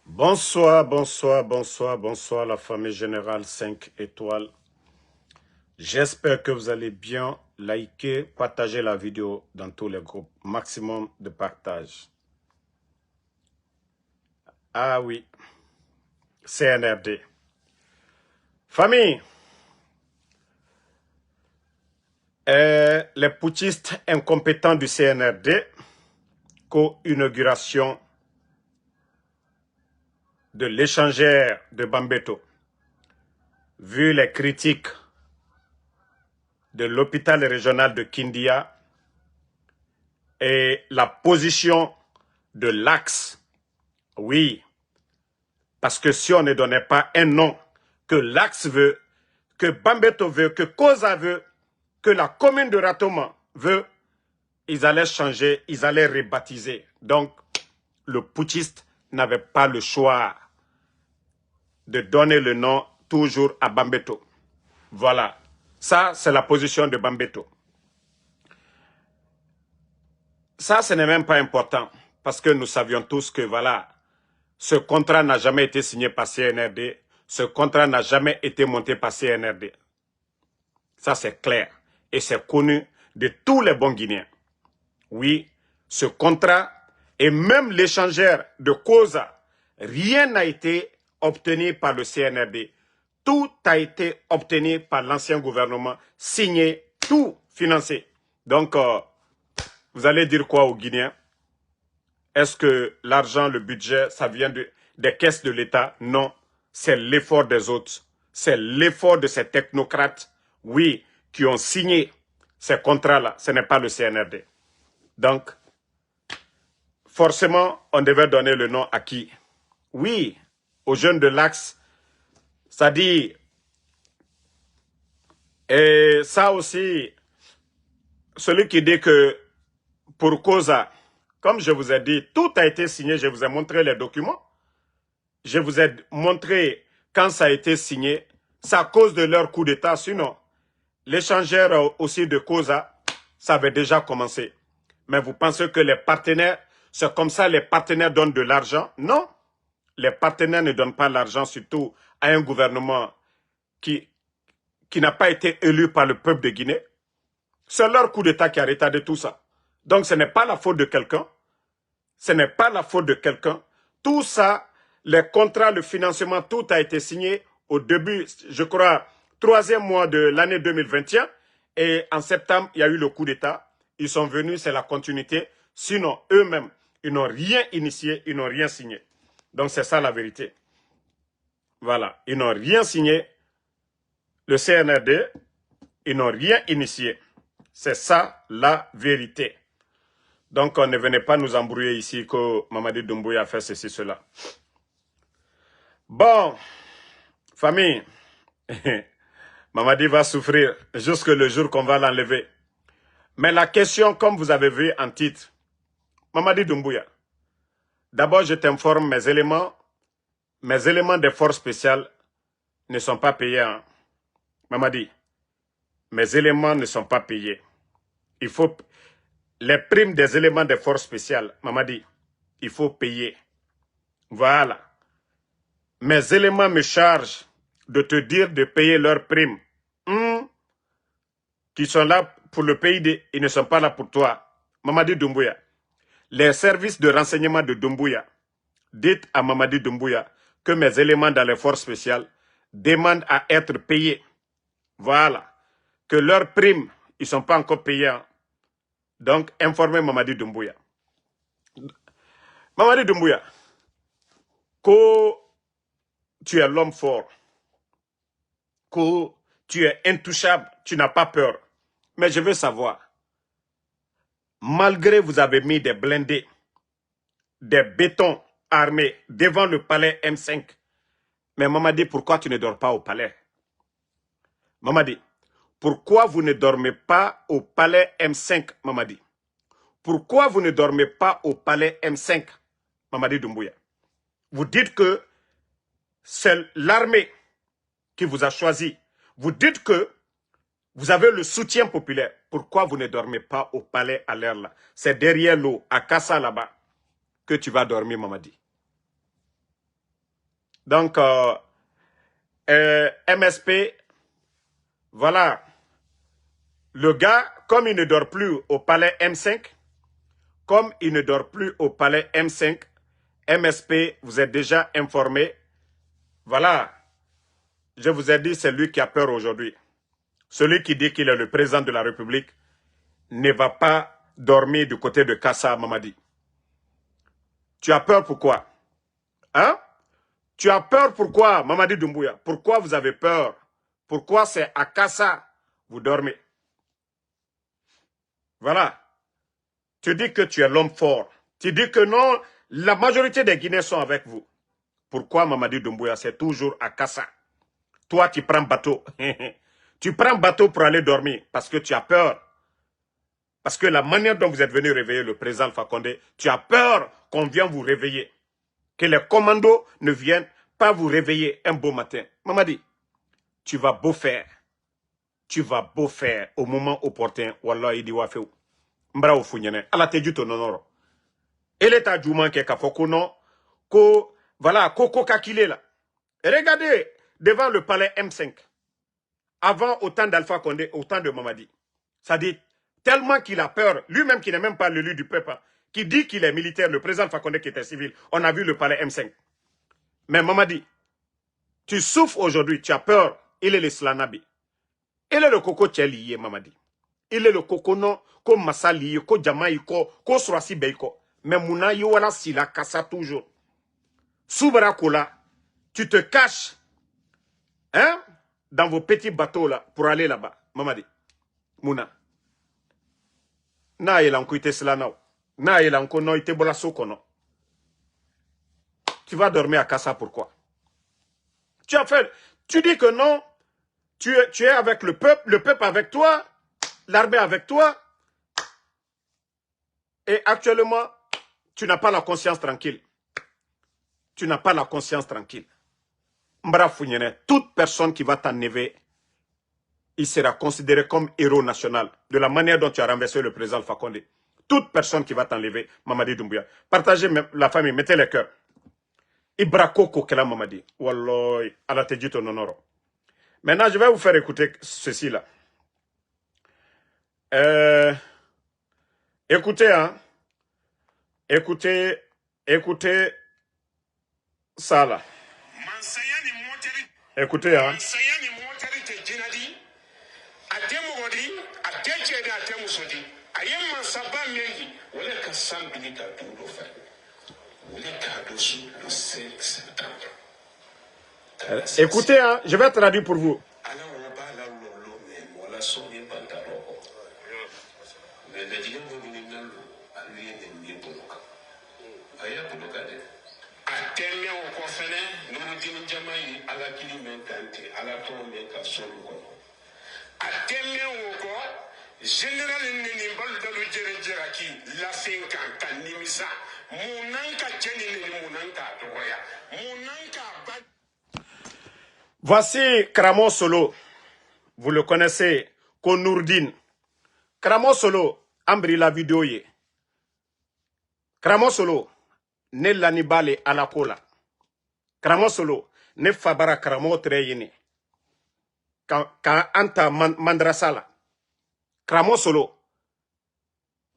Bonsoir, bonsoir, bonsoir, bonsoir la famille générale 5 étoiles. J'espère que vous allez bien. Likez, partagez la vidéo dans tous les groupes. Maximum de partage. Ah oui, CNRD. Famille, les putschistes incompétents du CNRD, co-inauguration de l'échangère de Bambeto. Vu les critiques de l'hôpital régional de Kindia et la position de l'Axe, oui, parce que si on ne donnait pas un nom que l'Axe veut, que Bambeto veut, que Koza veut, que la commune de Ratoma veut, ils allaient changer, ils allaient rebaptiser. Donc, le putschiste n'avait pas le choix de donner le nom toujours à Bambeto. Voilà. Ça, c'est la position de Bambeto. Ça, ce n'est même pas important, parce que nous savions tous que, voilà, ce contrat n'a jamais été signé par CNRD, ce contrat n'a jamais été monté par CNRD. Ça, c'est clair. Et c'est connu de tous les bons Guinéens. Oui, ce contrat et même l'échangeur de Koza, rien n'a été obtenu par le CNRD. Tout a été obtenu par l'ancien gouvernement, signé, tout financé. Donc, vous allez dire quoi aux Guinéens? Est-ce que l'argent, le budget, ça vient des caisses de l'État? Non, c'est l'effort des autres. C'est l'effort de ces technocrates, oui, qui ont signé ces contrats-là. Ce n'est pas le CNRD. Donc, forcément, on devait donner le nom à qui? Oui, aux jeunes de l'Axe. Ça dit, et ça aussi, celui qui dit que pour Koza, comme je vous ai dit, tout a été signé, je vous ai montré les documents. Je vous ai montré quand ça a été signé, c'est à cause de leur coup d'État. Sinon, l'échangeur aussi de Koza, ça avait déjà commencé. Mais vous pensez que les partenaires, c'est comme ça les partenaires donnent de l'argent? Non. Les partenaires ne donnent pas l'argent, surtout à un gouvernement qui n'a pas été élu par le peuple de Guinée. C'est leur coup d'État qui a retardé tout ça. Donc ce n'est pas la faute de quelqu'un. Ce n'est pas la faute de quelqu'un. Tout ça, les contrats, le financement, tout a été signé au début, je crois, 3e mois de l'année 2021. Et en septembre, il y a eu le coup d'État. Ils sont venus, c'est la continuité. Sinon, eux-mêmes, ils n'ont rien initié, ils n'ont rien signé. Donc, c'est ça la vérité. Voilà, ils n'ont rien signé. Le CNRD, ils n'ont rien initié. C'est ça la vérité. Donc, on ne venait pas nous embrouiller ici que Mamadi Doumbouya a fait ceci, cela. Bon, famille, Mamadi va souffrir jusque le jour qu'on va l'enlever. Mais la question, comme vous avez vu en titre, Mamadi Doumbouya, d'abord je t'informe, mes éléments des forces spéciales ne sont pas payés. Hein. Mamadi, mes éléments ne sont pas payés. Il faut les primes des éléments des forces spéciales, Mamadi, il faut payer. Voilà. Mes éléments me chargent de te dire de payer leurs primes. Qui sont là pour le pays, ils ne sont pas là pour toi. Mamadi Doumbouya. Les services de renseignement de Doumbouya, dites à Mamadi Doumbouya que mes éléments dans les forces spéciales demandent à être payés. Voilà. Que leurs primes, ils ne sont pas encore payés. Donc, informez Mamadi Doumbouya. Mamadi Doumbouya, que tu es l'homme fort, que tu es intouchable, tu n'as pas peur. Mais je veux savoir, malgré vous avez mis des blindés, des bétons armés devant le palais M5, mais Mamadi, pourquoi tu ne dors pas au palais? Mamadi, pourquoi vous ne dormez pas au palais M5, Mamadi? Pourquoi vous ne dormez pas au palais M5, Mamadi Doumbouya? Vous dites que c'est l'armée qui vous a choisi. Vous dites que vous avez le soutien populaire. Pourquoi vous ne dormez pas au palais à l'air là? C'est derrière l'eau, à Kassa là-bas, que tu vas dormir, Mamadi. Donc, MSP, voilà. Le gars, comme il ne dort plus au palais M5, comme il ne dort plus au palais M5, MSP, vous êtes déjà informé. Voilà. Je vous ai dit, c'est lui qui a peur aujourd'hui. Celui qui dit qu'il est le président de la République ne va pas dormir du côté de Kassa, Mamadi. Tu as peur pourquoi? Hein? Tu as peur pourquoi, Mamadi Doumbouya? Pourquoi vous avez peur? Pourquoi c'est à Kassa vous dormez? Voilà. Tu dis que tu es l'homme fort. Tu dis que non, la majorité des Guinéens sont avec vous. Pourquoi, Mamadi Doumbouya, c'est toujours à Kassa? Toi, tu prends bateau. Tu prends bateau pour aller dormir parce que tu as peur. Parce que la manière dont vous êtes venu réveiller le président Alpha Condé, tu as peur qu'on vienne vous réveiller. Que les commandos ne viennent pas vous réveiller un beau matin. Mamadi, tu vas beau faire. Tu vas beau faire au moment opportun. Wallah, il dit wafeu. Mbra ou funyene. Ala te juto nonoro. Et l'état du manque qu'a fait non. Ko, voilà, koko kakile là. Regardez devant le palais M5. Avant autant d'Alpha Condé, autant de Mamadi. Ça dit tellement qu'il a peur, lui-même qui n'est même pas l'élu du peuple, hein, qui dit qu'il est militaire, le président Alpha Condé qui était civil. On a vu le palais M5. Mais Mamadi, tu souffres aujourd'hui, tu as peur. Il est le Slanabi. Il est le coco lié, Mamadi. Il est le coco non, ko Massali, ko Jamaïko, ko Surasi Beiko. Mais Mouna Yowala Sila Kassa toujours. Soubara Kola, tu te caches, hein, dans vos petits bateaux là, pour aller là-bas. Mamadi, Mouna. Na yelanko ite Slana. Na yelanko no ite bola sokono. Tu vas dormir à Kassa, pourquoi? Tu as fait, tu dis que non, tu es avec le peuple avec toi, l'armée avec toi, et actuellement, tu n'as pas la conscience tranquille. Tu n'as pas la conscience tranquille. Mbra Founyene, toute personne qui va t'enlever, il sera considéré comme héros national, de la manière dont tu as renversé le président Alpha Condé. Toute personne qui va t'enlever, Mamadi Doumbouya. Partagez la famille, mettez les cœurs. Ibra Koko Kela Mamadi. Wallah, ala te dit ton honneur. Maintenant, je vais vous faire écouter ceci là. Écoutez, hein. Écoutez ça là. Écoutez, hein. Écoutez, hein, je vais traduire pour vous. Voici Kramo Solo. Vous le connaissez, Konourdine. Kramo Solo, Ambri la vidéo ye. Kramo Solo, ne lanibale alakola. Kramo Solo, ne fabara Kramo treyini. Ka anta mandrasala. Kramo Solo,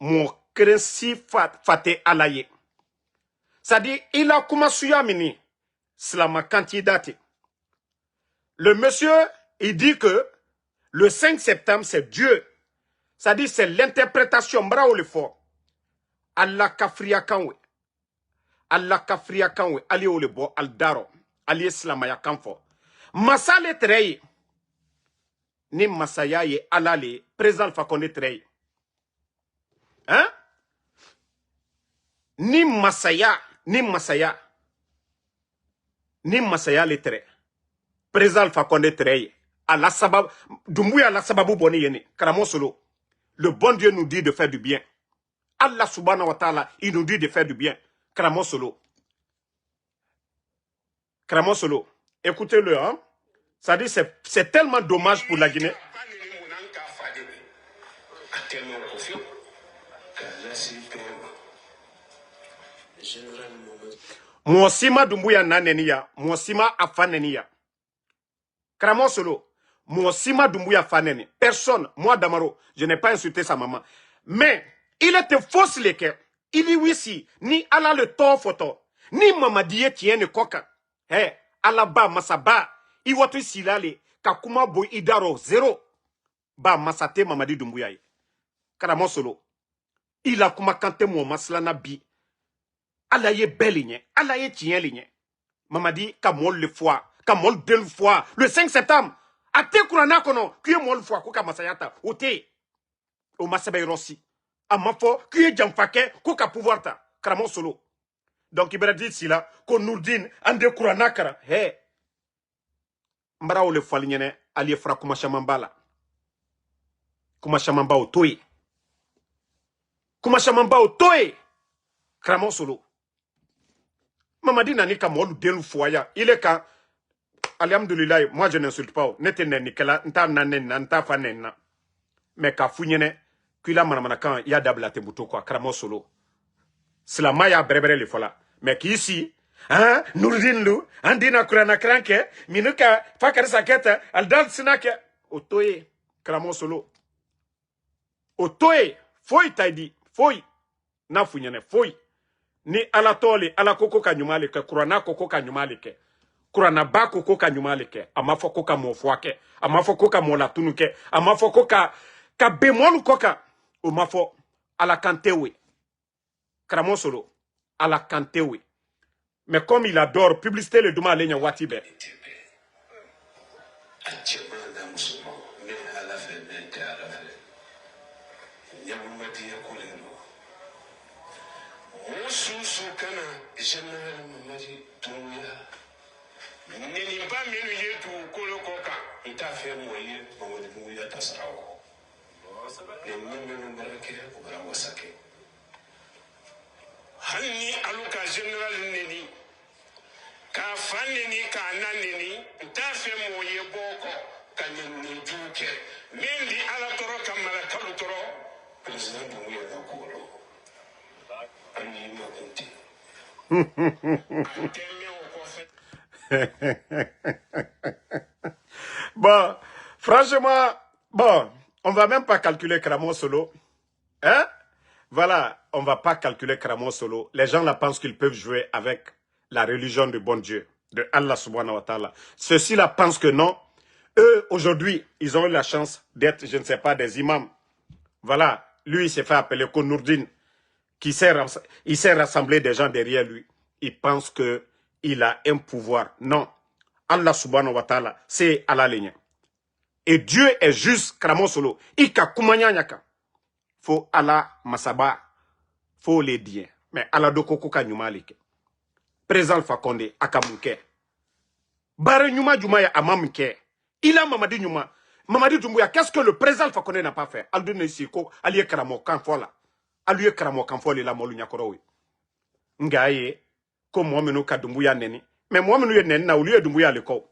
mon krensi fate alaye. C'est-à-dire, il a commencé à mini, slama candidate. Le monsieur, il dit que le 5 septembre, c'est Dieu. C'est-à-dire, c'est l'interprétation, bravo le fort. Allah kafriya kanwe. Allah kafriya kanwe. Ali o le bo, al daro. Ali slamaya kanfo. Masale treye. Ni masaya ye alale. Président Alpha Condé treye. Hein? Ni masaya le treye. Président Alpha Condé treye. Allah sabab, Doumbouya Allah sababu boni yeni. Kramo Solo. Le bon Dieu nous dit de faire du bien. Allah subhanahu wa ta'ala, il nous dit de faire du bien. Kramo Solo. Kramo Solo. Écoutez-le, hein. Ça dit, c'est tellement dommage pour la Guinée. Mwosima Dumbuya nanenia, mwosima afanenia. Kramo solo, mwosima Dumbuya faneni. Personne, moi Damaro, je n'ai pas insulté sa maman. Mais, il était fausse les cœurs. Il dit oui si, ni ala le tort photo, ni mamadiye tienne koka. Eh, ala ba masaba, iwatu silale, kakuma boy idaro zéro. Ba masate mamadi Dumbuya. Kramo solo, il a kuma kante mo maslana bi. Ala ye belle, ala ye tien ligne. Mamadi ka mol le foi, ka mol deux fois le 5 septembre. Ate kurana kono, qui est mol foi ko ka masayata, ote o masabe rossi. Amafo qui est jamfake ko ka pouvoir ta. Kramo solo. Donc il dit si là ko Nourdine ande kurana kara. He. Mbara o le foi ligne ali fra kuma shamambala. Kuma shamamba o toy. Kuma shamamba o toy. Kramo solo. Mamadi nani ka molu delu foya. Il est quand, alhamdoulilah, moi je n'insulte pas. Nete neni kela, nta nanen, nta fanen. Mais ka founyene, kuila manamana kan ya dabla tembuto kwa, kramo solo. Sila maya brebere le fola. Mais qui ici, hein, Nourdine Lou, andina kurana kranke, minuka, fakar saketa, aldal sinake, otoye, kramo solo. Otoye, foi taidi, foi, na founyene, foi. Ni ala tole ala koko ka nyumale ke kurana koko ka nyumale ke kurana ba koko ka nyumale ke amafo koka mo fwake amafo koka mo latunu ke amafo koka ka bemolu koka o mafo ala kantewe kramo solo ala kantewe. Mais comme il adore publicité le duma lenya watibe Susu kana général Mamadi Doumbouya nini ba menu yetu kolo koka nta fe moye Mamadi Doumbouya tasarawo ne menu barake ko bara wasake hanni aluka général nini ka fanini ka nanini nta fe moye boko kanini duke mendi ala toro kamala kalu toro président Doumbouya na kolo. Bon, franchement, bon, on va même pas calculer Kramo solo. Hein? Voilà, on va pas calculer Kramo solo. Les gens là pensent qu'ils peuvent jouer avec la religion du bon Dieu, de Allah subhanahu wa ta'ala. Ceux-ci là pensent que non. Eux, aujourd'hui, ils ont eu la chance d'être, je ne sais pas, des imams. Voilà, lui, il s'est fait appeler Nourdine. Il s'est rassemblé des gens derrière lui. Il pense qu'il a un pouvoir. Non. Allah subhanahu wa ta'ala, c'est Allah ligne. Et Dieu est juste, kramo solo. Ika kumanya nyaka. Faut Allah masaba. Faut les dire. Mais Allah do koko ka nyuma like. Président Fakonde, akamunke. Bare nyuma juma ya amamke. Il a Mamadi nyuma. Mamadi Doumbouya, qu'est-ce que le président Fakonde n'a pas fait? Aldune Siko, allié kramo, kanfola. Aluye kramo kanfoli la molu nyakorowe. Ngaye, ko mwamenu ka Doumbouya neni. Mais mwamenu ye neni na uliye Doumbouya leko.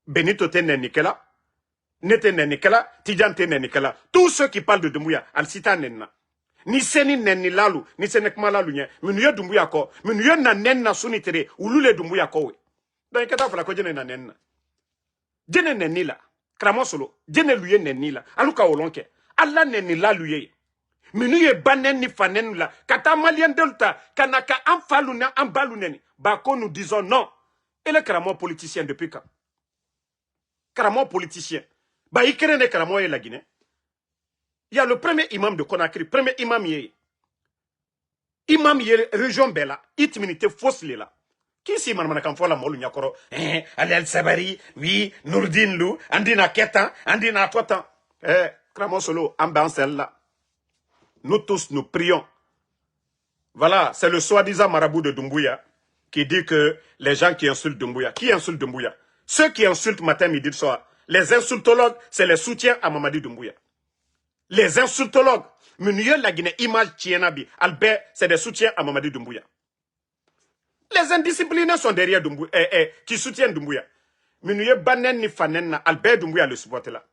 Benito te neni kela. Nete neni kela. Tidjan te neni kela. Tous ceux qui parlent de Doumbouya, al sita nenna. Ni seni neni lalu, ni senekma lalu nye. Minu ye Doumbouya ko. Minu ye na nenna sunitere. Ulule Doumbouya kowe. Donc kata fala ko jene na nenna. Jene neni la. Kramo solo. Jene luye neni la. Aluka olonke. Allah neni la luye. Minu ye banen ni fanen la. Kata malien delta. Kanaka anfalu na anbalu neni. Bako nous disons non. Et le Kramo politicien depuis quand? Kramo politicien. Ba ikerene Kramo ye la Guinée. Il y a le premier imam de Conakry. Premier imam ye. Imam ye région Bella. Itminité fausse là. Qui si manamana kan fola molu nyakoro? Ali El Sabari, oui, Nourdine Lou, Andina Ketan, Andina Totan. Kramo solo, ambiance là. Nous tous, nous prions. Voilà, c'est le soi-disant marabout de Doumbouya qui dit que les gens qui insultent Doumbouya. Qui insulte Doumbouya? Ceux qui insultent matin, midi, soir. Les insultologues, c'est les soutiens à Mamadi Doumbouya. Les insultologues, Munye la Guinée, image Tienabi, Albert, c'est des soutiens à Mamadi Doumbouya. Les indisciplinés sont derrière Doumbouya, qui soutiennent Doumbouya. Munye Banen ni Fanen, Albert Doumbouya le supporte là.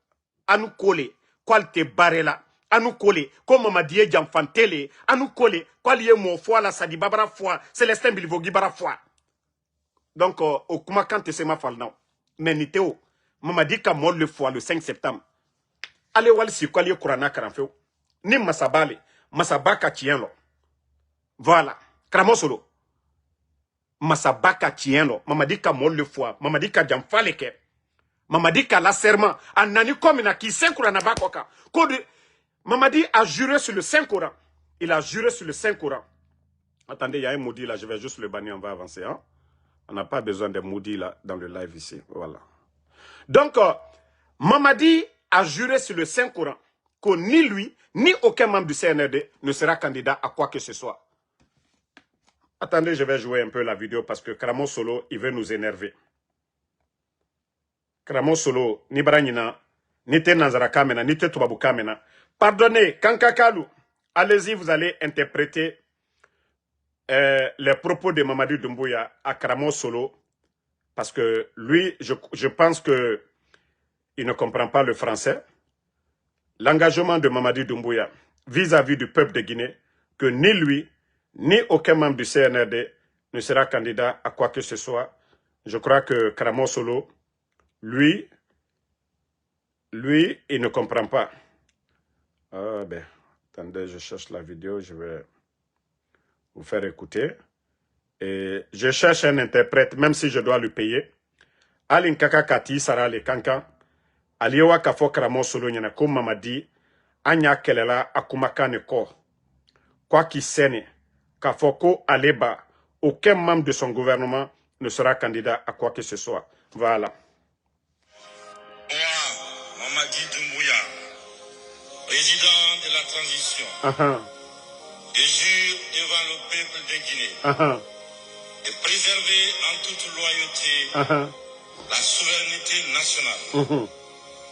À nous coller, qualité barré là. À nous coller, comme Mamadi Djamfantele, à nous coller, quoi lié mon foi là, ça dit Babara foi, Célestin Bilvogi Bara foi. Donc, au Kumakan Tesema Falnan, mais Niteo, Mamadi Kamol le fois le 5 septembre. Allez, wal si quoi, Kurana Karanfeo. Ni Masabale, Masabaka Tienlo. Voilà. Kramosolo. Masabaka Tienlo. Mamadi Kamol le fois. Mamadi Kadjamfaleke. Mamadi Kala serment. Anani Komina qui Saint Kurana Bakoka. Mamadi a juré sur le Saint-Coran. Il a juré sur le Saint-Coran. Attendez, il y a un maudit là, je vais juste le bannir, on va avancer. Hein? On n'a pas besoin de maudits là dans le live ici. Voilà. Donc, Mamadi a juré sur le Saint-Coran que ni lui, ni aucun membre du CNRD ne sera candidat à quoi que ce soit. Attendez, je vais jouer un peu la vidéo parce que Kramo Solo, il veut nous énerver. Kramo Solo, ni Baranina, ni te Nanzara Kamena, ni te Tubabu Kamena. Pardonnez, Kankakalu, allez-y, vous allez interpréter les propos de Mamadi Doumbouya à Kramo Solo. Parce que lui, je pense que il ne comprend pas le français. L'engagement de Mamadi Doumbouya vis-à-vis du peuple de Guinée, que ni lui, ni aucun membre du CNRD ne sera candidat à quoi que ce soit. Je crois que Kramo Solo, lui, il ne comprend pas. Ah ben, attendez, je cherche la vidéo, je vais vous faire écouter. Et je cherche un interprète, même si je dois le payer. Alin Kaka Kati Sara le Kanka. Aliyewa Kafo Kramo Solo Nyana Ko Mamadi. Anya Kelela Akumakane Ko. Quoi qu'il sene. Kafo Ko Aleba. Aucun membre de son gouvernement ne sera candidat à quoi que ce soit. Voilà. Moi, Mamadi Doumbouya, président de la transition, je jure devant le peuple de Guinée de préserver en toute loyauté la souveraineté nationale,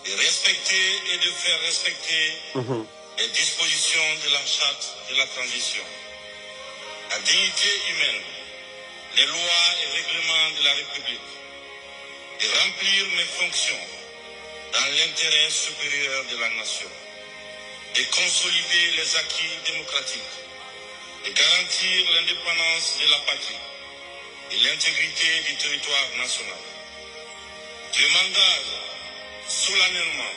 de respecter et de faire respecter les dispositions de la charte de la transition, la dignité humaine, les lois et règlements de la République, de remplir mes fonctions dans l'intérêt supérieur de la nation, de consolider les acquis démocratiques, de garantir l'indépendance de la patrie et l'intégrité du territoire national. Je m'engage solennellement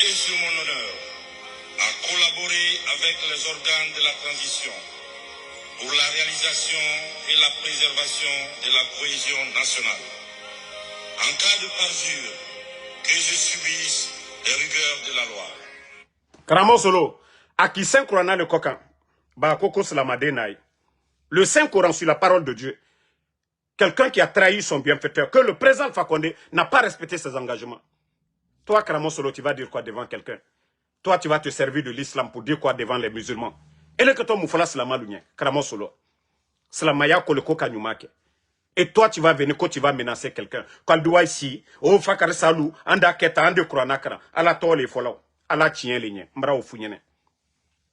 et sur mon honneur à collaborer avec les organes de la transition pour la réalisation et la préservation de la cohésion nationale. En cas de parjure, que je subisse les rigueurs de la loi. Kramo Solo, à qui Saint-Coran le coquin, Bakoko Slamadenaï. Le Saint-Coran sur la parole de Dieu. Quelqu'un qui a trahi son bienfaiteur, que le président Fakonde n'a pas respecté ses engagements. Toi, Kramo Solo, tu vas dire quoi devant quelqu'un? Toi, tu vas te servir de l'islam pour dire quoi devant les musulmans? Et le que toi, Moufala Slamalounia, Kramo Solo. Slamaya Koleko Kanyumake. Et toi, tu vas venir quand tu vas menacer quelqu'un. Quand tu vas ici, au Fakar Salou, Anda Keta, Ande Kranakara, Ala Tole Follow, Ala Tien Ligne, Mbra Ofunyene.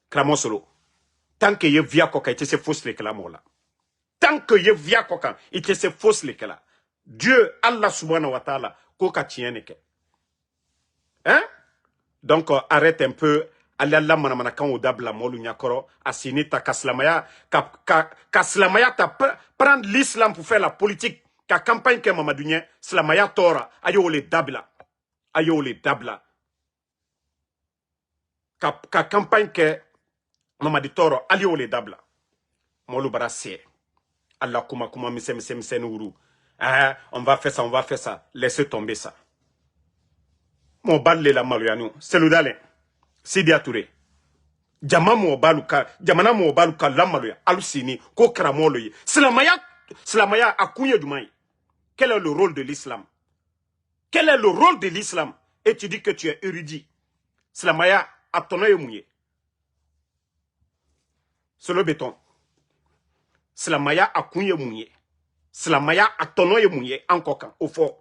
Kramo Solo. Tant que ye via koka, il se fausse les là. Tant que ye via koka, il se fausse les là. Dieu, Allah subhanahu wa ta'ala, koka tieneke. Hein? Donc, arrête un peu. Allah manamana kan odabla molu nyakoro asinita kaslamaya kaslamaya ta prendre l'islam pour faire la politique ka campagne que Mamadounya slamaya tora ayo le dabla ka campagne que Mamadi toro ayo le dabla molu barase Allah kuma mise nouru on va faire ça laissez tomber ça mon balle la maluyanu seludale Sidi Touré. Jamana mo baluka lamaluya alusini ko kramolo yi. Slamaya akunye dumai. Quel est le rôle de l'islam? Quel est le rôle de l'islam? Et tu dis que tu es érudit. Slamaya atonoye mouye. C'est le béton. Slamaya akunye mouye. Slamaya atonoye mouye ankoka au fort.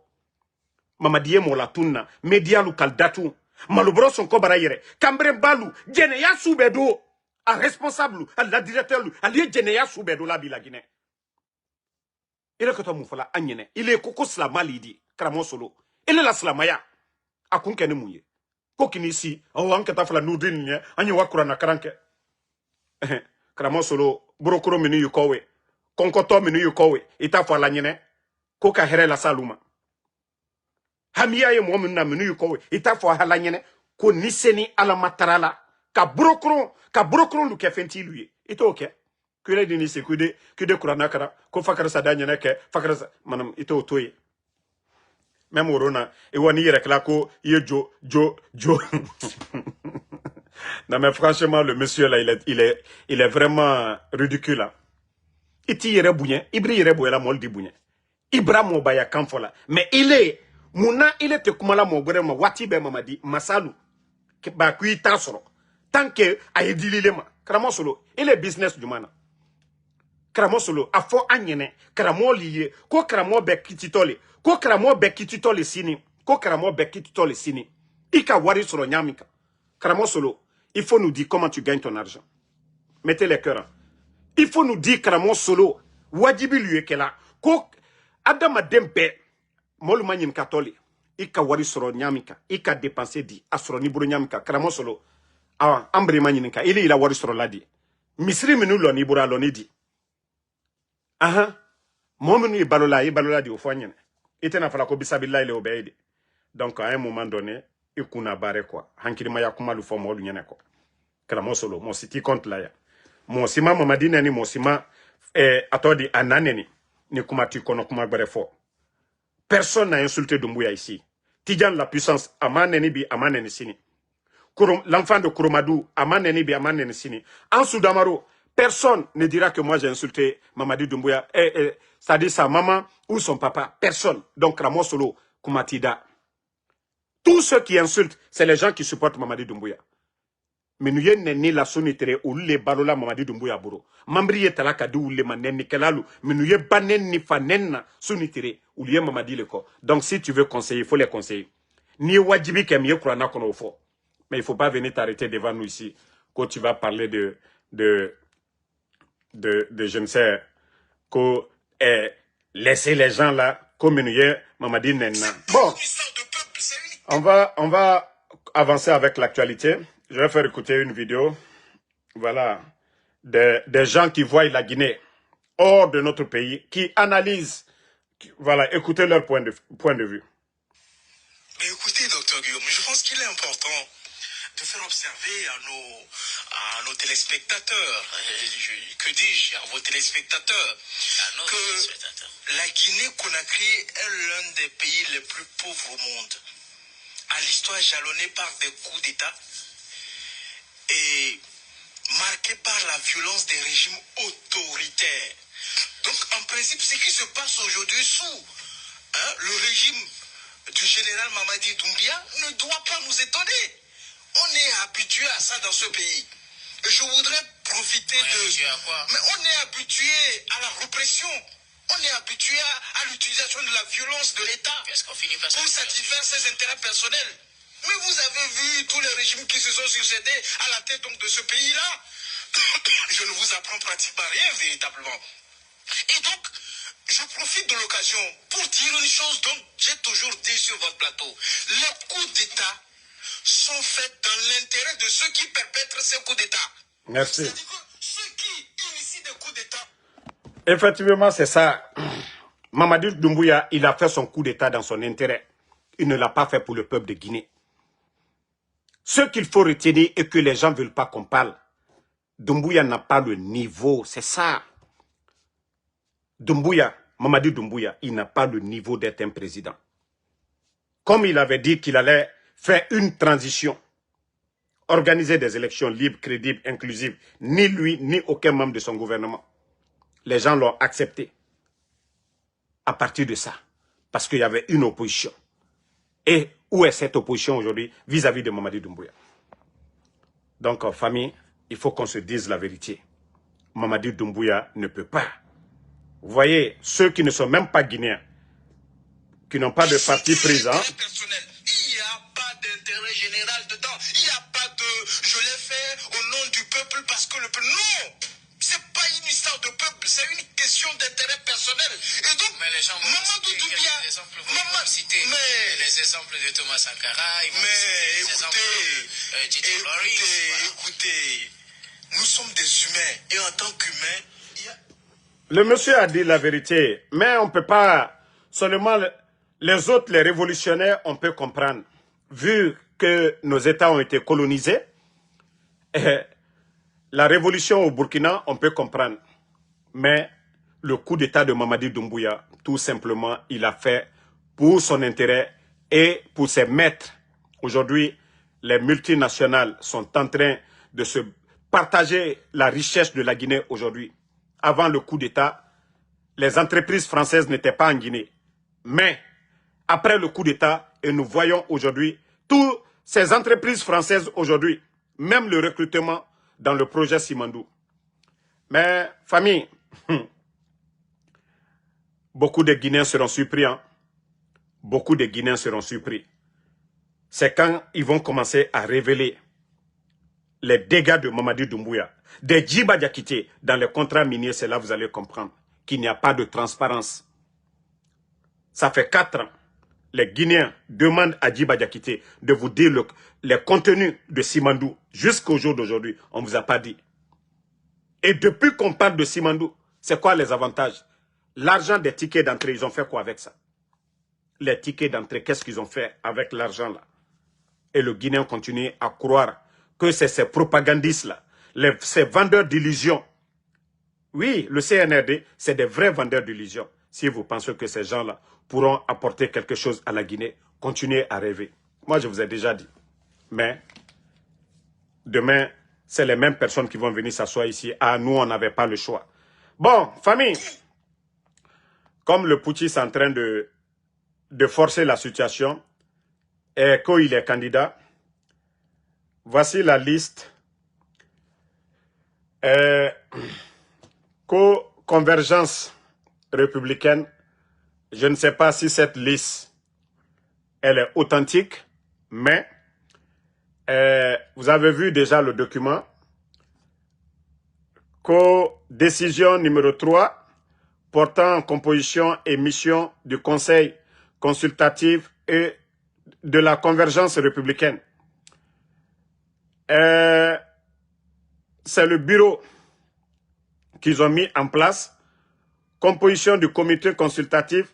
Mamadiye mo la tunna media lukal datu. Malobro son kobara yere. Kambre balu, Geneya Soubedo, a responsable, a la directeur, a lié Geneya Soubedo la bila Guinée. Il est que toi moufala agnene. Il est koko slamalidi, Kramo Solo. Il est la slamaya. A kunkene mouye. Kokini si, en wanketa fala noudin nye, anye wakura na karanke. Kramo Solo, brokoro menu yukowe. Konkoto menu yukowe. Ita fala nyene. ko ka here la saluma hamiya ye mo min na minu ko ita fo halanyene ko niseni ala matarala ka brokron lu ke fenti lui ito okay que les dini c'est que de kurana kara ko fakara sa danyene ke fakara manam ito toye même Orona, et wani yere ko jo. Non mais franchement le monsieur là il est vraiment ridicule là. Iti yere bouyen, ibri yere boyela mol di bouyen. Ibra mo baya kamfola. Mais il est te kumala mo gore ma wati be mamadi masalu ke ba kui tasoro. Tant que ayedilile ma. Kramo solo, il est business du mana. Kramo solo afo anyene, kramo liye, ko kramo be kititole. Ko kramo be kititole sini. Ko kramo be kititole sini. Ika wari solo nyamika. Kramo solo, il faut nous dire comment tu gagnes ton argent. Mettez les cœurs. Il faut nous dire kramo solo. Wajibi lui ke la. Ko adama dembe moluma nyim katole. Ika wari solo nyamika. Ika dépenser di asro ni buru nyamika. Kramo solo. Ah, ambre manyinika. Il a wari solo ladi. Misri minu lo ni buru lo ni di. Aha. Momenu i balola di ofanyene. Itena fala ko bisabilla ile obeyde. Donc à un moment donné, il kuna bare quoi. Hankiri maya kuma lu fomo lu nyene ko. Kala mo solo, mo siti compte la ya. Mo sima mamadi nani mo sima atodi ananeni ni kuma ti kono kuma bare fo. Personne n'a insulté Doumbouya ici. Tidjan la puissance amaneni bi amaneni sini. L'enfant de Kouromadou amaneni bi amaneni sini. En Soudamaro, personne ne dira que moi j'ai insulté Mamadi Doumbouya, c'est-à-dire sa maman ou son papa. Personne. Donc Ramo Solo, Koumatida. Tous ceux qui insultent, c'est les gens qui supportent Mamadi Doumbouya. Mais nous y'en ni la sonitere ou les balola Mamadi Doumbouya boro. Mambriye talaka ou les manen kelalu. Mais nous y'en banen ni fanen sonitere ou les Mamadi leko. Donc si tu veux conseiller, il faut les conseiller. Ni wajibi kem kurana kono fo. Mais il ne faut pas venir t'arrêter devant nous ici quand tu vas parler de je ne sais, que laisser les gens là, communier, Mamadi Nenna. Bon, on va avancer avec l'actualité. Je vais faire écouter une vidéo, voilà, des gens qui voient la Guinée hors de notre pays, qui analysent, voilà, écoutez leur point de vue. Mais écoutez, docteur Guillaume, je pense qu'il est important de faire observer à nos téléspectateurs, que dis-je, à vos téléspectateurs, que la Guinée-Conakry est l'un des pays les plus pauvres au monde, à l'histoire jalonnée par des coups d'État et marquée par la violence des régimes autoritaires. Donc, en principe, ce qui se passe aujourd'hui sous le régime du général Mamadi Doumbouya ne doit pas nous étonner. On est habitué à ça dans ce pays. Et je voudrais profiter mais on est habitué à la répression. On est habitué à l'utilisation de la violence de l'État pour satisfaire ses intérêts personnels. Mais vous avez vu tous les régimes qui se sont succédés à la tête donc, de ce pays-là. Je ne vous apprends pratiquement rien véritablement. Et donc, je profite de l'occasion pour dire une chose dont j'ai toujours dit sur votre plateau. Les coups d'État sont faits dans l'intérêt de ceux qui perpètrent ces coups d'État. Merci. C'est-à-dire que ceux qui initient des coups d'État. Effectivement, c'est ça. Mamadi Doumbouya, il a fait son coup d'État dans son intérêt. Il ne l'a pas fait pour le peuple de Guinée. Ce qu'il faut retenir et que les gens ne veulent pas qu'on parle, Doumbouya n'a pas le niveau, c'est ça. Doumbouya, Mamadi Doumbouya, il n'a pas le niveau d'être un président. Comme il avait dit qu'il allait faire une transition, organiser des élections libres, crédibles, inclusives, ni lui, ni aucun membre de son gouvernement. Les gens l'ont accepté. À partir de ça, parce qu'il y avait une opposition. Et où est cette opposition aujourd'hui vis-à-vis de Mamadi Doumbouya? Donc, en famille, il faut qu'on se dise la vérité. Mamadi Doumbouya ne peut pas. Vous voyez, ceux qui ne sont même pas guinéens, qui n'ont pas de parti présent. Il n'y a pas d'intérêt général dedans. Il n'y a pas de je l'ai fait au nom du peuple parce que le peuple. Non! C'est pas une histoire de peuple, c'est une question d'intérêt personnel. Et donc, mais les gens Mamadou Doumbouya, les exemples de Thomas Sankara, écoutez, nous sommes des humains et en tant qu'humains, le monsieur a dit la vérité, mais on ne peut pas Seulement, les autres, les révolutionnaires, on peut comprendre. Vu que nos États ont été colonisés, la révolution au Burkina, on peut comprendre. Mais le coup d'État de Mamadi Doumbouya, tout simplement, il a fait pour son intérêt et pour ses maîtres. Aujourd'hui, les multinationales sont en train de se partager la richesse de la Guinée aujourd'hui. Avant le coup d'État, les entreprises françaises n'étaient pas en Guinée. Mais après le coup d'État, et nous voyons aujourd'hui, toutes ces entreprises françaises aujourd'hui, même le recrutement dans le projet Simandou. Mais, famille, beaucoup de Guinéens seront surpris. Hein? Beaucoup de Guinéens seront surpris. C'est quand ils vont commencer à révéler les dégâts de Mamadi Doumbouya, des Djiba Diakité dans les contrats miniers. C'est là que vous allez comprendre qu'il n'y a pas de transparence. Ça fait 4 ans. Les Guinéens demandent à Djiba Diakité de vous dire les contenus de Simandou. Jusqu'au jour d'aujourd'hui, on ne vous a pas dit. Et depuis qu'on parle de Simandou, c'est quoi les avantages? L'argent des tickets d'entrée, ils ont fait quoi avec ça? Les tickets d'entrée, qu'est-ce qu'ils ont fait avec l'argent là? Et le Guinéen continue à croire que c'est ces propagandistes-là, ces vendeurs d'illusions. Oui, le CNRD, c'est des vrais vendeurs d'illusions. Si vous pensez que ces gens-là pourront apporter quelque chose à la Guinée, continuez à rêver. Moi, je vous ai déjà dit. Mais, demain, c'est les mêmes personnes qui vont venir s'asseoir ici. Ah, nous, on n'avait pas le choix. Bon, famille, comme le putschiste est en train de forcer la situation et qu'il est candidat, voici la liste Convergence républicaine. Je ne sais pas si cette liste elle est authentique, mais vous avez vu déjà le document. Décision numéro 3 portant en composition et mission du Conseil consultatif et de la Convergence républicaine. C'est le bureau qu'ils ont mis en place. Composition du comité consultatif,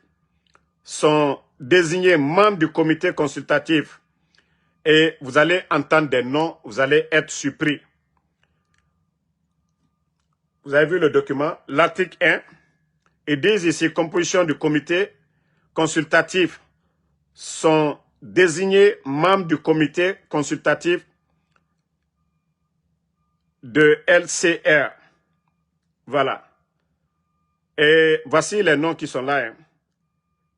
sont désignés membres du comité consultatif et vous allez entendre des noms, vous allez être surpris. Vous avez vu le document, l'article 1, ils disent ici, composition du comité consultatif sont désignés membres du comité consultatif de LCR. Voilà. Et voici les noms qui sont là. Hein.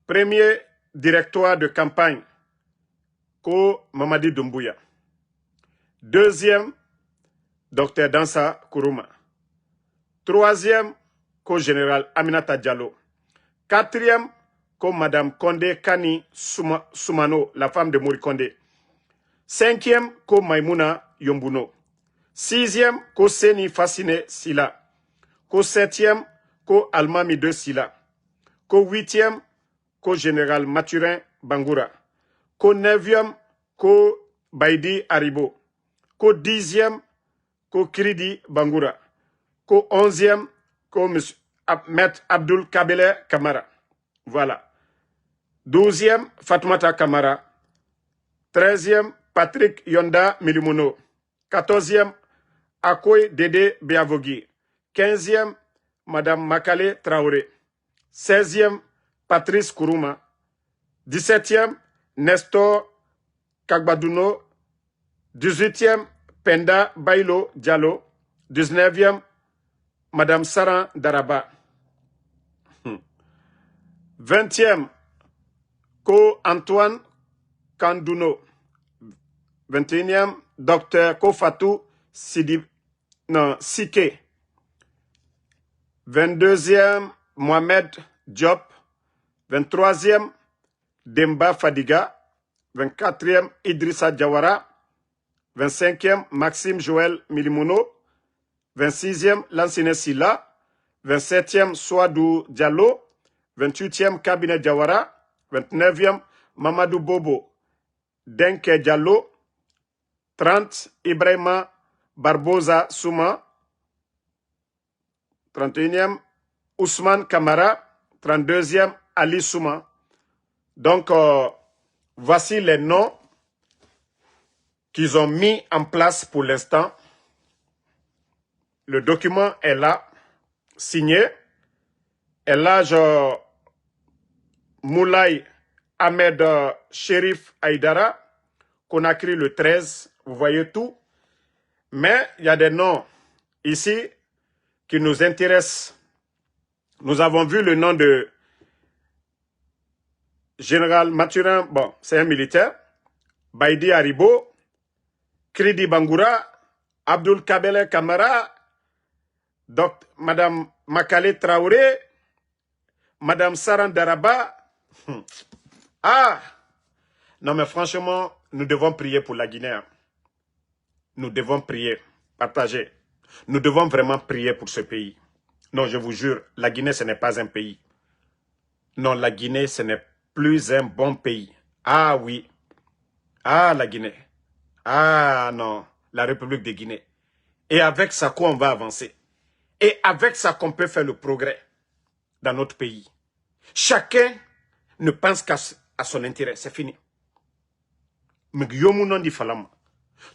Premier directoire de campagne, Mamadi Doumbouya. Deuxième, Dr Dansa Kourouma. Troisième, général Aminata Diallo. Quatrième, Madame Condé Kani Soumano, la femme de Mori Condé. Cinquième, Maïmouna Yombuno. Sixième, Seni Fassine Sila. Septième, Almami de Sila. Huitième, général Mathurin Bangoura. Neuvième, Baidi Haribo. Dixième, Kridi Bangoura. Onzième, Maître Abdul Kabele Kamara. Voilà. 12e, Fatoumata Kamara. 13e, Patrick Yonda Milimono. 14e, Akoy Dede Biavogi. 15e, Madame Makale Traoré. 16e, Patrice Kourouma. 17e, Nestor Kagbaduno. 18e, Penda Bailo Diallo. 19e, Madame Saran Daraba. 20e, Antoine Kanduno. 21e, Dr Kofatou Sike. 22e, Mohamed Diop. 23e, Demba Fadiga. 24e, Idrissa Diawara. 25e, Maxime Joël Milimono. 26e, Lansine Silla. 27e, Souadou Diallo. 28e, Cabinet Diawara. 29e, Mamadou Bobo Denke Diallo. 30, Ibrahima Barbosa Souma. 31e, Ousmane Kamara. 32e, Ali Souma. Donc, voici les noms qu'ils ont mis en place pour l'instant. Le document est là, signé. Elhadj Moulay Ahmed Sherif Aïdara, Conakry le 13, vous voyez tout. Mais il y a des noms ici qui nous intéressent. Nous avons vu le nom de Général Mathurin, bon, c'est un militaire, Baïdi Haribo, Kridi Bangoura, Abdul Kabele Kamara, Madame Makale Traoré, Madame Saran Daraba. Ah! Non mais franchement, nous devons prier pour la Guinée. Nous devons prier, partager. Nous devons vraiment prier pour ce pays. Non, je vous jure, la Guinée, ce n'est pas un pays. Non, la Guinée, ce n'est plus un bon pays. Ah oui. Ah, la Guinée. Ah non, la République de Guinée. Et avec ça, quoi, on va avancer. Et avec ça, qu'on peut faire le progrès dans notre pays. Chacun ne pense qu'à son intérêt. C'est fini.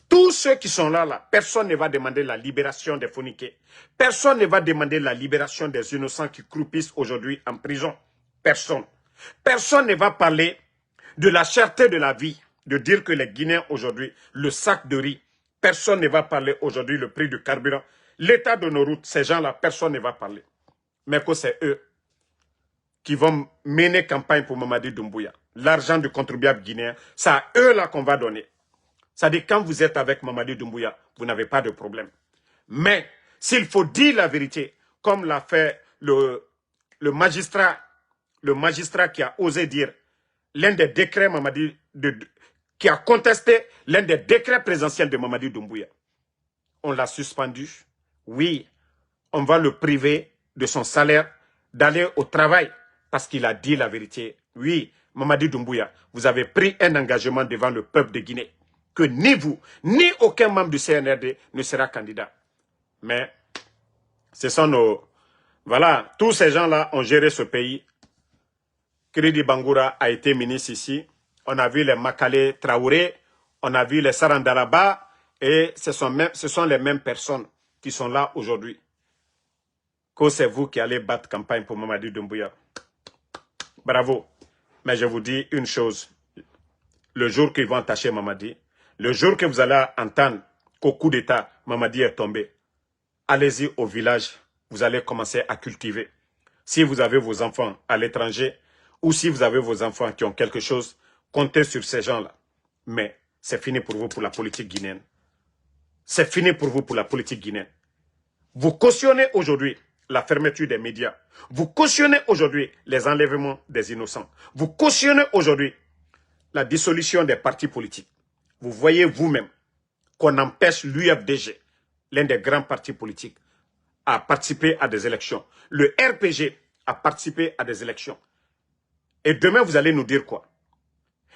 Tous ceux qui sont là, personne ne va demander la libération des phoniqués. Personne ne va demander la libération des innocents qui croupissent aujourd'hui en prison. Personne. Personne ne va parler de la cherté de la vie, de dire que les Guinéens aujourd'hui, le sac de riz, personne ne va parler aujourd'hui le prix du carburant. L'état de nos routes, ces gens-là, personne ne va parler. Mais que c'est eux qui vont mener campagne pour Mamadi Doumbouya. L'argent du contribuable guinéen, c'est à eux-là qu'on va donner. C'est-à-dire, quand vous êtes avec Mamadi Doumbouya, vous n'avez pas de problème. Mais, s'il faut dire la vérité, comme l'a fait le magistrat qui a osé dire l'un des décrets qui a contesté l'un des décrets présidentiels de Mamadi Doumbouya. On l'a suspendu. Oui, on va le priver de son salaire, d'aller au travail, parce qu'il a dit la vérité. Oui, Mamadi Doumbouya, vous avez pris un engagement devant le peuple de Guinée, que ni vous, ni aucun membre du CNRD ne sera candidat. Mais, ce sont nos... Voilà, tous ces gens-là ont géré ce pays. Kridi Bangoura a été ministre ici. On a vu les Makale Traoré, on a vu les Sarandaraba, et ce sont les mêmes personnes qui sont là aujourd'hui. Que c'est vous qui allez battre campagne pour Mamadi Doumbouya. Bravo. Mais je vous dis une chose. Le jour qu'ils vont attacher Mamadi, le jour que vous allez entendre qu'au coup d'État, Mamadi est tombé, allez-y au village, vous allez commencer à cultiver. Si vous avez vos enfants à l'étranger, ou si vous avez vos enfants qui ont quelque chose, comptez sur ces gens-là. Mais c'est fini pour vous pour la politique guinéenne. C'est fini pour vous pour la politique guinéenne. Vous cautionnez aujourd'hui la fermeture des médias. Vous cautionnez aujourd'hui les enlèvements des innocents. Vous cautionnez aujourd'hui la dissolution des partis politiques. Vous voyez vous-même qu'on empêche l'UFDG, l'un des grands partis politiques, à participer à des élections. Le RPG a participé à des élections. Et demain, vous allez nous dire quoi?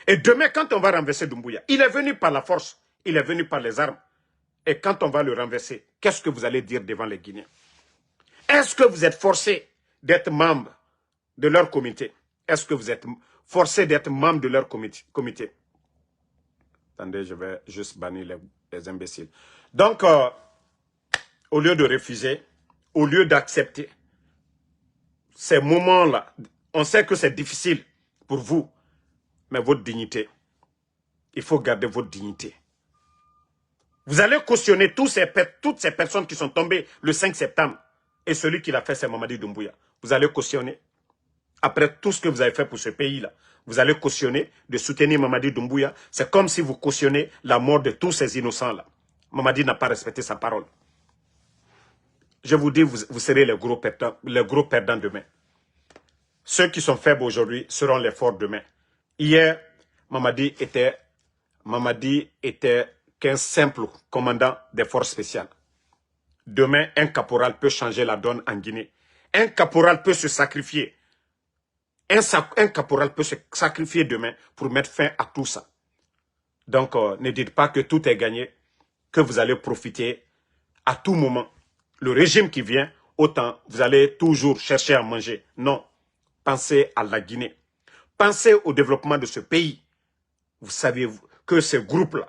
Et demain, quand on va renverser Doumbouya, il est venu par la force, il est venu par les armes. Et quand on va le renverser, qu'est-ce que vous allez dire devant les Guinéens? Est-ce que vous êtes forcé d'être membre de leur comité? Est-ce que vous êtes forcé d'être membre de leur comité? Attendez, je vais juste bannir les imbéciles. Donc, au lieu de refuser, au lieu d'accepter ces moments-là, on sait que c'est difficile pour vous, mais votre dignité, il faut garder votre dignité. Vous allez cautionner toutes ces personnes qui sont tombées le 5 septembre. Et celui qui l'a fait, c'est Mamadi Doumbouya. Vous allez cautionner. Après tout ce que vous avez fait pour ce pays-là, vous allez cautionner de soutenir Mamadi Doumbouya. C'est comme si vous cautionnez la mort de tous ces innocents-là. Mamadi n'a pas respecté sa parole. Je vous dis, vous serez les gros perdants demain. Ceux qui sont faibles aujourd'hui seront les forts demain. Hier, Mamadi était qu'un simple commandant des forces spéciales. Demain, un caporal peut changer la donne en Guinée. Un caporal peut se sacrifier. Un caporal peut se sacrifier demain pour mettre fin à tout ça. Donc, ne dites pas que tout est gagné, que vous allez profiter à tout moment. Le régime qui vient, autant vous allez toujours chercher à manger. Non. pensez à la Guinée. Pensez au développement de ce pays. Vous savez que ces groupes-là,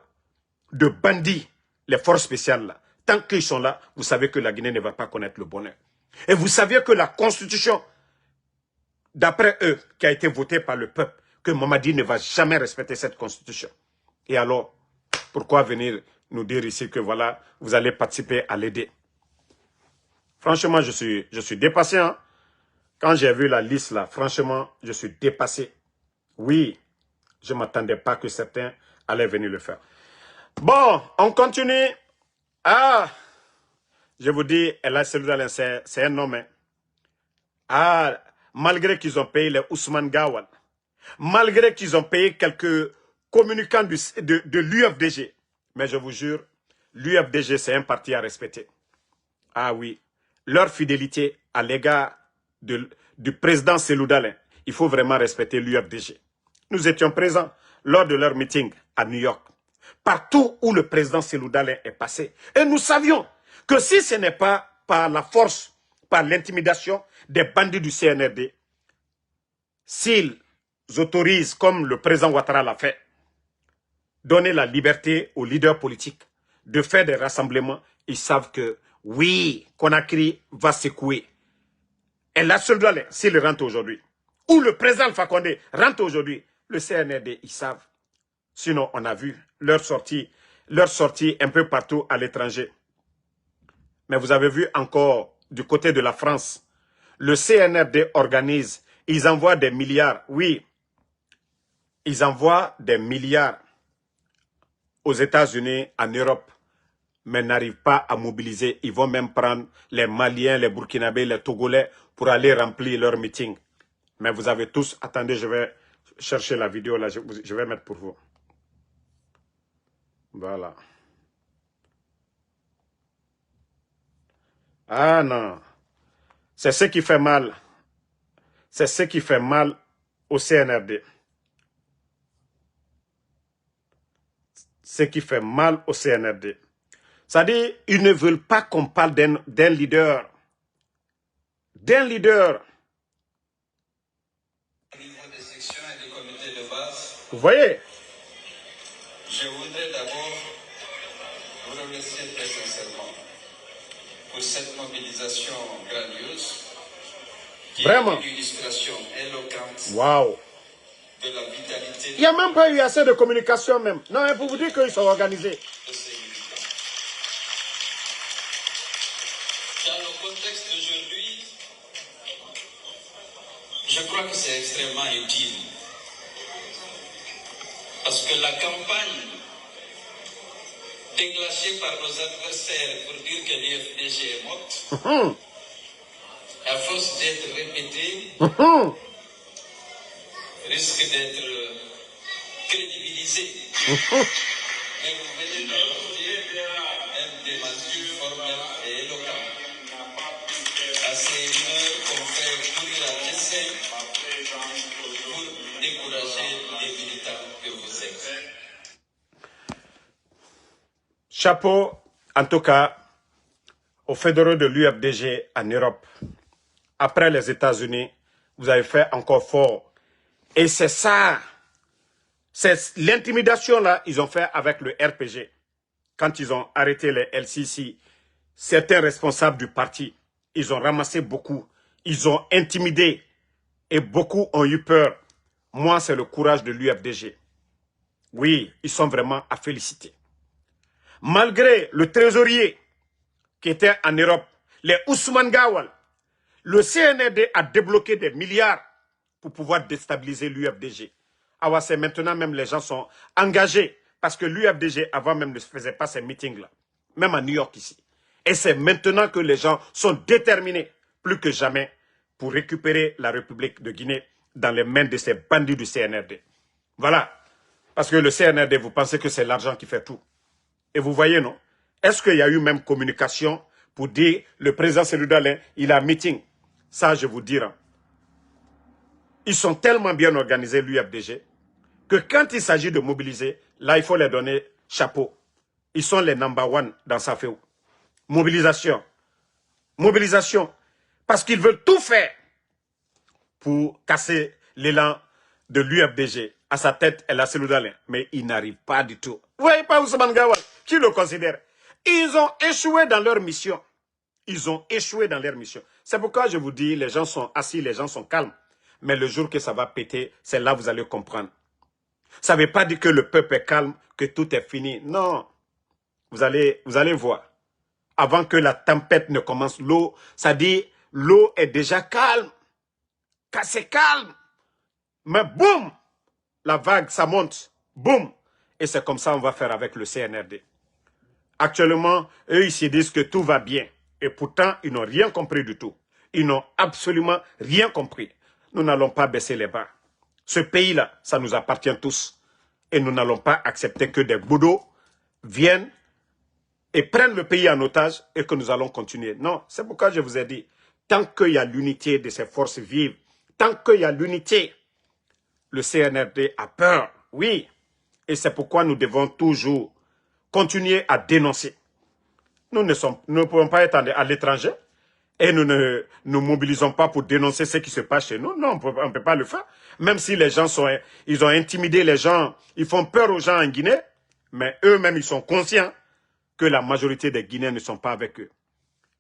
de bandits, les forces spéciales, là, tant qu'ils sont là, vous savez que la Guinée ne va pas connaître le bonheur. Et vous savez que la constitution, d'après eux, qui a été votée par le peuple, que Mamadi ne va jamais respecter cette constitution. Et alors, pourquoi venir nous dire ici que voilà, vous allez participer à l'aider? Franchement, je suis dépassé. Hein? Quand j'ai vu la liste là, franchement, je suis dépassé. Oui, je ne m'attendais pas que certains allaient venir le faire. Bon, on continue. Ah, je vous dis, Ella Seloudalen, c'est un homme. Hein. Ah, malgré qu'ils ont payé les Ousmane Gawal, malgré qu'ils ont payé quelques communicants de l'UFDG, mais je vous jure, l'UFDG, c'est un parti à respecter. Ah oui, leur fidélité à l'égard du président Seloudalen, il faut vraiment respecter l'UFDG. Nous étions présents lors de leur meeting à New York, partout où le président Seloudalen est passé. Et nous savions que si ce n'est pas par la force, par l'intimidation des bandits du CNRD, s'ils autorisent, comme le président Ouattara l'a fait, donner la liberté aux leaders politiques de faire des rassemblements, ils savent que oui, Conakry va secouer. Et la seule s'il rentre aujourd'hui, ou le président Alpha Condé rentre aujourd'hui, le CNRD, ils savent. Sinon, on a vu leur sortie un peu partout à l'étranger. Mais vous avez vu encore du côté de la France, le CNRD organise, ils envoient des milliards, oui, ils envoient des milliards aux États-Unis, en Europe, mais n'arrivent pas à mobiliser. Ils vont même prendre les Maliens, les Burkinabés, les Togolais pour aller remplir leur meeting. Mais vous avez tous... Attendez, je vais chercher la vidéo là, je vais mettre pour vous. Voilà. Ah non. C'est ce qui fait mal. C'est ce qui fait mal au CNRD. Ce qui fait mal au CNRD. C'est-à-dire, ils ne veulent pas qu'on parle d'un leader. D'un leader. Au niveau des sections et des comités de base, Vous voyez? je voudrais d'abord vous remercier très sincèrement pour cette mobilisation grandiose qui Vraiment. est une illustration éloquente Waouh. de la vitalité Il n'y a même pas eu assez de communication même. Non, mais pour vous dire qu'ils sont organisés. de ces militants. Dans le contexte d'aujourd'hui, je crois que c'est extrêmement utile. Parce que la campagne déclenchée par nos adversaires pour dire que l'UFDG est morte, à force d'être répétée, risque d'être crédibilisée. Mais vous venez d'apporter un démenti formel et éloquent à ces rumeurs qu'on fait courir à l'essai pour décourager les militants que vous êtes. Chapeau, en tout cas, aux fédéraux de l'UFDG en Europe. Après les États-Unis, vous avez fait encore fort. Et c'est ça, c'est l'intimidation là, ils ont fait avec le RPG. Quand ils ont arrêté les LCC, certains responsables du parti, ils ont ramassé beaucoup. Ils ont intimidé et beaucoup ont eu peur. Moi, c'est le courage de l'UFDG. Oui, ils sont vraiment à féliciter. Malgré le trésorier qui était en Europe, les Ousmane Gawal, le CNRD a débloqué des milliards pour pouvoir déstabiliser l'UFDG. Ah, c'est maintenant même les gens sont engagés parce que l'UFDG avant même ne faisait pas ces meetings-là, même à New York ici. Et c'est maintenant que les gens sont déterminés, plus que jamais, pour récupérer la République de Guinée dans les mains de ces bandits du CNRD. Voilà. Parce que le CNRD, vous pensez que c'est l'argent qui fait tout. Et vous voyez, non? Est-ce qu'il y a eu même communication pour dire le président Seloudalen, il a un meeting? Ça, je vous dirai. Ils sont tellement bien organisés, l'UFDG, que quand il s'agit de mobiliser, là, il faut les donner chapeau. Ils sont les number one dans sa féo. Mobilisation. Mobilisation. Parce qu'ils veulent tout faire pour casser l'élan de l'UFDG. À sa tête, elle a Seloudalin. Mais il n'arrive pas du tout. Vous voyez pas Ousmane Gawal, qui le considère? Ils ont échoué dans leur mission. Ils ont échoué dans leur mission. C'est pourquoi je vous dis, les gens sont assis, les gens sont calmes. Mais le jour que ça va péter, c'est là que vous allez comprendre. Ça ne veut pas dire que le peuple est calme, que tout est fini. Non. Vous allez voir. Avant que la tempête ne commence, l'eau, ça dit, l'eau est déjà calme. C'est calme. Mais boum, la vague, ça monte. Boum. Et c'est comme ça qu'on va faire avec le CNRD. Actuellement, eux, ils se disent que tout va bien. Et pourtant, ils n'ont rien compris du tout. Ils n'ont absolument rien compris. Nous n'allons pas baisser les bras. Ce pays-là, ça nous appartient tous. Et nous n'allons pas accepter que des boudots viennent et prennent le pays en otage et que nous allons continuer. Non, c'est pourquoi je vous ai dit, tant qu'il y a l'unité de ces forces vives, tant qu'il y a l'unité, le CNRD a peur, oui. Et c'est pourquoi nous devons toujours continuer à dénoncer. Nous ne pouvons pas être à l'étranger et nous ne nous mobilisons pas pour dénoncer ce qui se passe chez nous. Non, on ne peut pas le faire. Même si les gens ils ont intimidé les gens, ils font peur aux gens en Guinée, mais eux-mêmes, ils sont conscients que la majorité des Guinéens ne sont pas avec eux.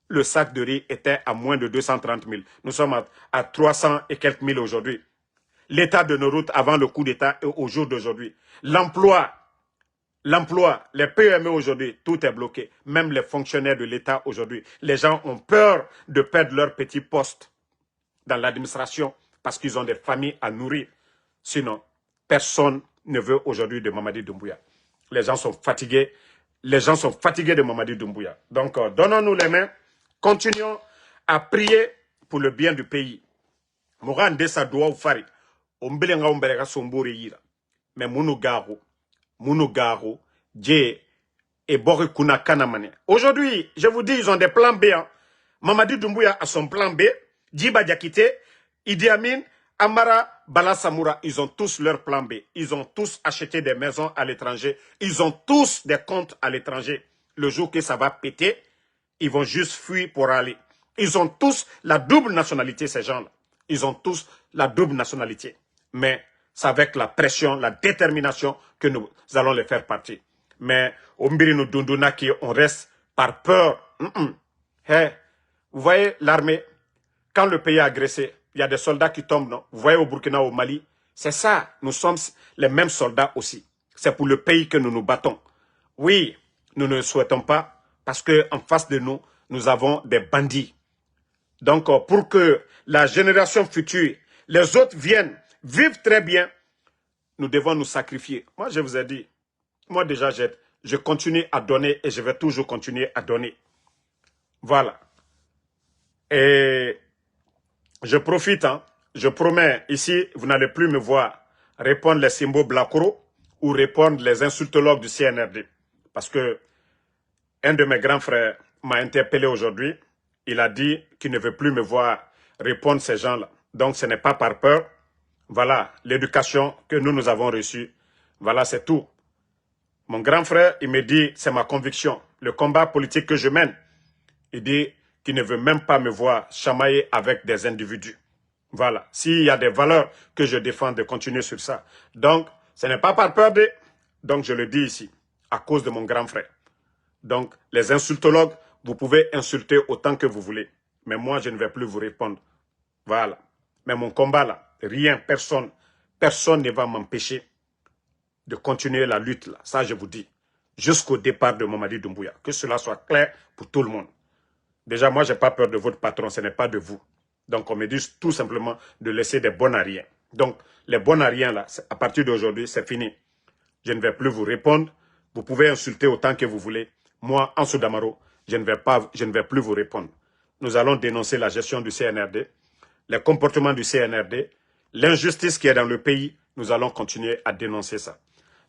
Le sac de riz était à moins de 230 000. Nous sommes à 300 et quelques mille aujourd'hui. L'état de nos routes avant le coup d'État et au jour d'aujourd'hui. L'emploi, les PME aujourd'hui, tout est bloqué. Même les fonctionnaires de l'État aujourd'hui. Les gens ont peur de perdre leur petit poste dans l'administration parce qu'ils ont des familles à nourrir. Sinon, personne ne veut aujourd'hui de Mamadi Doumbouya. Les gens sont fatigués. Les gens sont fatigués de Mamadi Doumbouya. Donc, donnons-nous les mains. Continuons à prier pour le bien du pays. Moran desa doa ufari. Ombelenga omberega sombore yira. Mais Mounou Garo, Dje et Bori Kuna Kanamane. Aujourd'hui, je vous dis, ils ont des plans B. Hein. Mamadi Doumbouya a son plan B. Djiba Diakité, Idi Amin, Amara, Bala Samoura, ils ont tous leur plan B. Ils ont tous acheté des maisons à l'étranger. Ils ont tous des comptes à l'étranger. Le jour que ça va péter, ils vont juste fuir pour aller. Ils ont tous la double nationalité, ces gens-là. Ils ont tous la double nationalité. Mais c'est avec la pression, la détermination que nous allons les faire partir. Mais au Mbirino Dundunaki, on reste par peur. Hey, vous voyez l'armée, quand le pays est agressé, il y a des soldats qui tombent, non? Vous voyez au Burkina, au Mali, c'est ça. Nous sommes les mêmes soldats aussi. C'est pour le pays que nous nous battons. Oui, nous ne le souhaitons pas parce qu'en face de nous, nous avons des bandits. Donc, pour que la génération future, les autres viennent, vivent très bien, nous devons nous sacrifier. Moi, je vous ai dit, moi déjà, je continue à donner et je vais toujours continuer à donner. Voilà. Et je profite, hein, je promets, ici, vous n'allez plus me voir répondre les symboles Blacoro ou répondre les insultologues du CNRD. Parce que un de mes grands frères m'a interpellé aujourd'hui. Il a dit qu'il ne veut plus me voir répondre ces gens-là. Donc, ce n'est pas par peur. Voilà l'éducation que nous avons reçue. Voilà, c'est tout. Mon grand frère, il me dit, c'est ma conviction. Le combat politique que je mène, il dit qu'il ne veut même pas me voir chamailler avec des individus. Voilà. S'il y a des valeurs que je défends, de continuer sur ça. Donc, ce n'est pas par peur de... Donc, je le dis ici, à cause de mon grand frère. Donc, les insultologues, vous pouvez insulter autant que vous voulez. Mais moi, je ne vais plus vous répondre. Voilà. Mais mon combat là, rien, personne ne va m'empêcher de continuer la lutte là. Ça, je vous dis. Jusqu'au départ de Mamadi Doumbouya. Que cela soit clair pour tout le monde. Déjà, moi, je n'ai pas peur de votre patron. Ce n'est pas de vous. Donc, on me dit tout simplement de laisser des bons à rien. Donc, les bons à rien là, à partir d'aujourd'hui, c'est fini. Je ne vais plus vous répondre. Vous pouvez insulter autant que vous voulez. Moi, Ansou Damaro, je ne vais plus vous répondre. Nous allons dénoncer la gestion du CNRD, les comportements du CNRD, l'injustice qui est dans le pays. Nous allons continuer à dénoncer ça.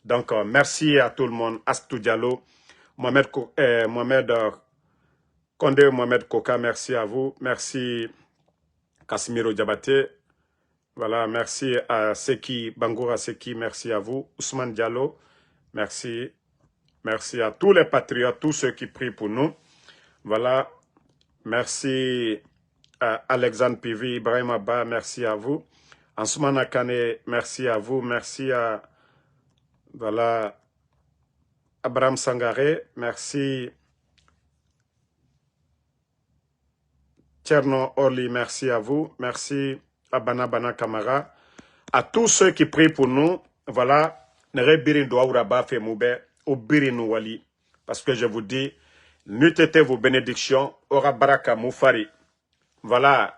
Donc, merci à tout le monde. Astou Diallo, Mohamed Kondé, Mohamed Koka, merci à vous. Merci Casimiro Diabaté. Voilà, merci à Seki, Bangoura Seki, merci à vous. Ousmane Diallo, merci. Merci à tous les patriotes, tous ceux qui prient pour nous. Voilà, merci Alexandre Pivi, Ibrahim Abba, merci à vous. Ansoumana Kane, merci à vous. Merci à voilà, Abraham Sangaré, merci. Tcherno Orly, merci à vous. Merci à Bana Kamara. À tous ceux qui prient pour nous, voilà, Nere Birin Douaouraba Femoube, au Birin Wali. Parce que je vous dis, n'eût été vos bénédictions, Ora Baraka Moufari. Voilà,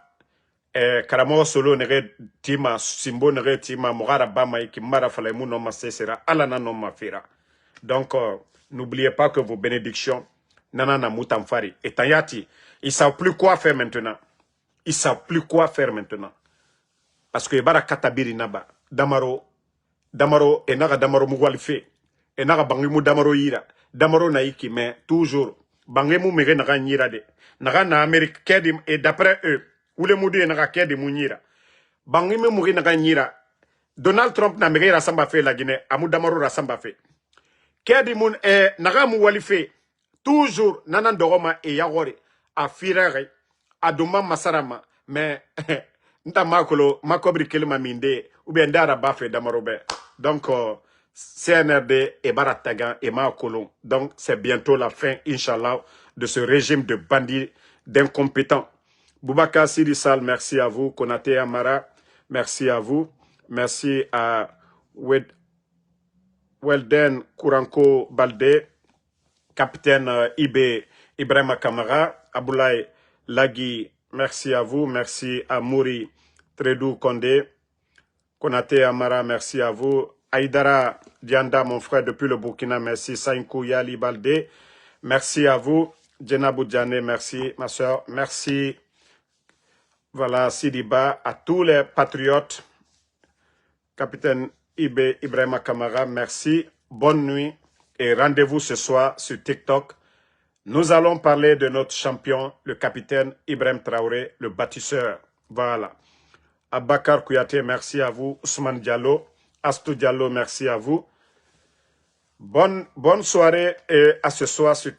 Karamo Solo Nere Tima, Simbo Nere Tima, Mogara Bama, qui Mara Falemou non ma sera, Alana non ma fera. Donc, n'oubliez pas que vos bénédictions, Nanana Moutamfari, et Tayati, ils ne savent plus quoi faire maintenant. Ils ne savent plus quoi faire maintenant. Parce que Bara Katabiri Naba, Damaro, et Naga Damaro Mouwalife, et Naga Bangimu Damaro Ira, Damaro Naiki, mais toujours, Bangimu Mire Naga Nira de, Naga na Amérique Kedim, et d'après eux, ou le Moudi Naga Kedim Mounira, Bangimu Mouri Naga Nira, Donald Trump na Mire Rassamba fait la Guinée, Amou Damaro Rassamba fait. Kedim et Naga Mouwalife, toujours, Nanan Doroma et Yagore, à Firere, à Douma Masarama, mais nta makolo makobri kelma minde ou bien ndara bafe damarobe. Donc CNRD et Baratagan et Makolo. Donc c'est bientôt la fin, Inch'Allah, de ce régime de bandits, d'incompétents. Boubacar Sidissal, merci à vous. Konaté Amara, merci à vous. Merci à Welden Kouranko Balde, capitaine Ibrahim Kamara, Aboulaye Lagui, merci à vous. Merci à Mouri Tredou Kondé. Konaté Amara, merci à vous. Aïdara Dianda, mon frère depuis le Burkina, merci. Saïnkou Yali Balde, merci à vous. Djenabou Djane, merci. Ma soeur, merci. Voilà, Sidiba, à tous les patriotes. Capitaine Ibrahim Kamara, merci. Bonne nuit et rendez-vous ce soir sur TikTok. Nous allons parler de notre champion, le capitaine Ibrahim Traoré, le bâtisseur. Voilà. Abakar Kouyaté, merci à vous. Ousmane Diallo, Astou Diallo, merci à vous. Bonne soirée et à ce soir sur